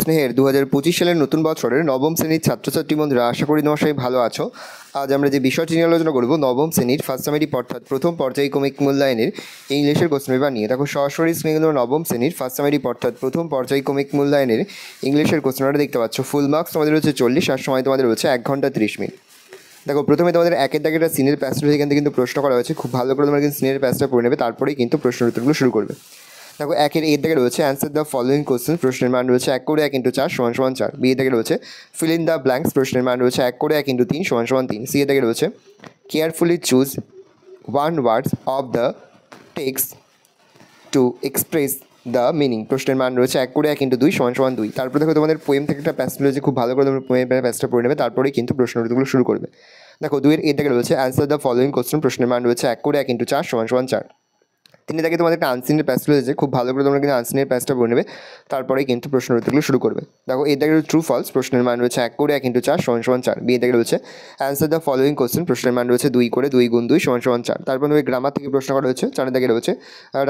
স্নেহের 2025 সালের নতুন বছরের নবম শ্রেণীর ছাত্রছাত্রী বন্ধুরা, আশা করি তোমার সবাই ভালো আছো। আজ আমরা যে বিষয়টি নিয়ে আলোচনা করব নবম শ্রেণীর ফার্স্ট সামেটিভ অর্থাৎ প্রথম পর্যায়ক্রমিক মূল্যায়নের ইংলিশের কোশ্চেন পেপার নিয়ে। দেখো সরাসরি স্ক্রিনে নবম শ্রেণীর ফার্স্ট সামেটিভ অর্থাৎ প্রথম পর্যায়ক্রমিক মূল্যায়নের ইংলিশের কোশ্চেন পেপারটা দেখতে পাচ্ছ। ফুল মার্কস তোমাদের হচ্ছে 40 আর সময় তোমাদের হচ্ছে 1 ঘন্টা 30 মিনিট। দেখো প্রথমে তোমাদের একের দাগে একটা সিনের প্যাসেজ এখান থেকে কিন্তু প্রশ্ন করা হয়েছে, খুব ভালো করে তোমরা কিন্তু সিনের প্যাসেজটা পড়ে নেবে, তারপরেই কিন্তু প্রশ্ন উত্তরগুলো শুরু করবে। দেখো একের এর দাগে রয়েছে অ্যান্সার দ্য ফলোয়িং কোশ্চেন, প্রশ্নের মান রয়েছে 1 করে 1 × 4 = 4। বি এর দাগে রয়েছে ফিল ইন দ্য ব্ল্যাঙ্কস, প্রশ্নের মান রয়েছে 1 করে 1 × 3 = 3। সি এর দাগে রয়েছে carefully choose one words of the text to express the meaning, প্রশ্নের মান রয়েছে 1 করে 1 × 2 = 2। তারপর দেখো তোমাদের পোয়েম থেকে একটা প্যাসেজ রয়েছে, খুব ভালো করে তোমরা পোয়েমের প্যাসেজটা পড়ে নেবে, তারপরেই কিন্তু প্রশ্ন উত্তরগুলো শুরু করবে। দেখো 2 এর দাগে রয়েছে অ্যান্সার দ্য ফলোয়িং কোশ্চেন, প্রশ্নের মান রয়েছে 1 করে 1 × 4 = 4। 3 দাগে তোমাদের একটা আনসিনের প্যাসেজ রয়েছে, খুব ভালো করে তোমরা কিন্তু আনসিনের প্যাসেজটা পড়ে নেবে, তারপরেই কিন্তু প্রশ্ন উত্তরগুলো শুরু করবে। দেখো এর দাগে ট্রু ফলস, প্রশ্নের মান রয়েছে 1 করে 1 × 4 = 4। বি এর দাগে রয়েছে অ্যান্সার দ্য ফলোয়িং কোশ্চেন, প্রশ্নের মান রয়েছে 2 করে 2 × 2 = 4। তারপর তোমাদের গ্রামার থেকে প্রশ্ন করা হয়েছে। 4 দাগে রয়েছে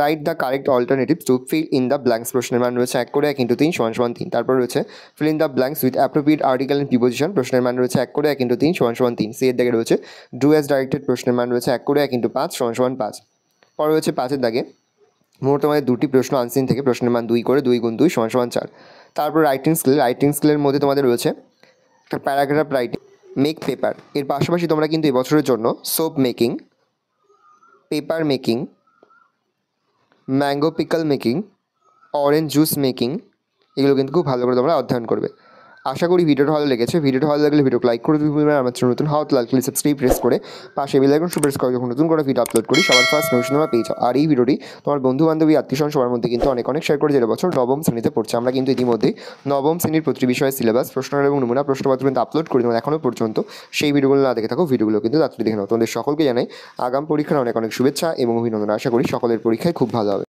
write the correct alternatives to fill in the blanks, প্রশ্নের মান রয়েছে 1 করে 1 × 3 = 3। তারপর রয়েছে fill in the blanks with appropriate article and preposition, প্রশ্নের মান রয়েছে 1 করে 1 × 3 = 3। সি এর দাগে রয়েছে ডু অ্যাজ ডাইরেক্টেড, প্রশ্নের মান রয়েছে 1 করে 1 × 5 = 5। পর রয়েছে 5 এর দাগে মোট তোমাদের 2টি প্রশ্ন আনসিন থেকে, প্রশ্নের মান 2 করে 2 × 2 = 4। তারপর রাইটিং স্কিলের মধ্যে তোমাদের রয়েছে একটা প্যারাগ্রাফ রাইটিং, মেক পেপার। এর পাশাপাশি তোমরা কিন্তু এবছরের জন্য soap making, paper making, mango pickle making, orange juice making, এগুলো কিন্তু খুব ভালো করে তোমরা অধ্যয়ন করবে। আশা করি ভিডিওটা ভালো লেগেছে। ভিডিওটা ভালো লাগলে ভিডিওকে লাইক করে দিবে, আমার চ্যানেল নতুন হওয়া লাগলে সাবস্ক্রাইব প্রেস করে পাশে বেল আইকন প্রেস করে যখন নতুন করে ভিডিও আপলোড করি সবার ফার্স্ট নোটিফিকেশন তোমরা পেয়ে যাও। আর এই ভিডিওটি তোমার বন্ধু বান্ধবী আত্মীয়স্বজন সবার মধ্যে কিন্তু অনেক শেয়ার করে, যে বছর নবম শ্রেণীতে পড়ছে। আমরা কিন্তু ইতিমধ্যেই নবম শ্রেণীর প্রতিটি বিষয়ের সিলেবাস, প্রশ্ন এবং নমুনা প্রশ্নপত্র কিন্তু আপলোড করি, তোমরা এখনও পর্যন্ত সেই ভিডিওগুলো না দেখে থাকো, ভিডিওগুলো কিন্তু তাড়াতাড়ি দেখে নাও। তোমাদের সকলকে জানাই আগাম পরীক্ষার অনেক শুভেচ্ছা এবং অভিনন্দন। আশা করি সকলের পরীক্ষায় খুব ভালো হবে।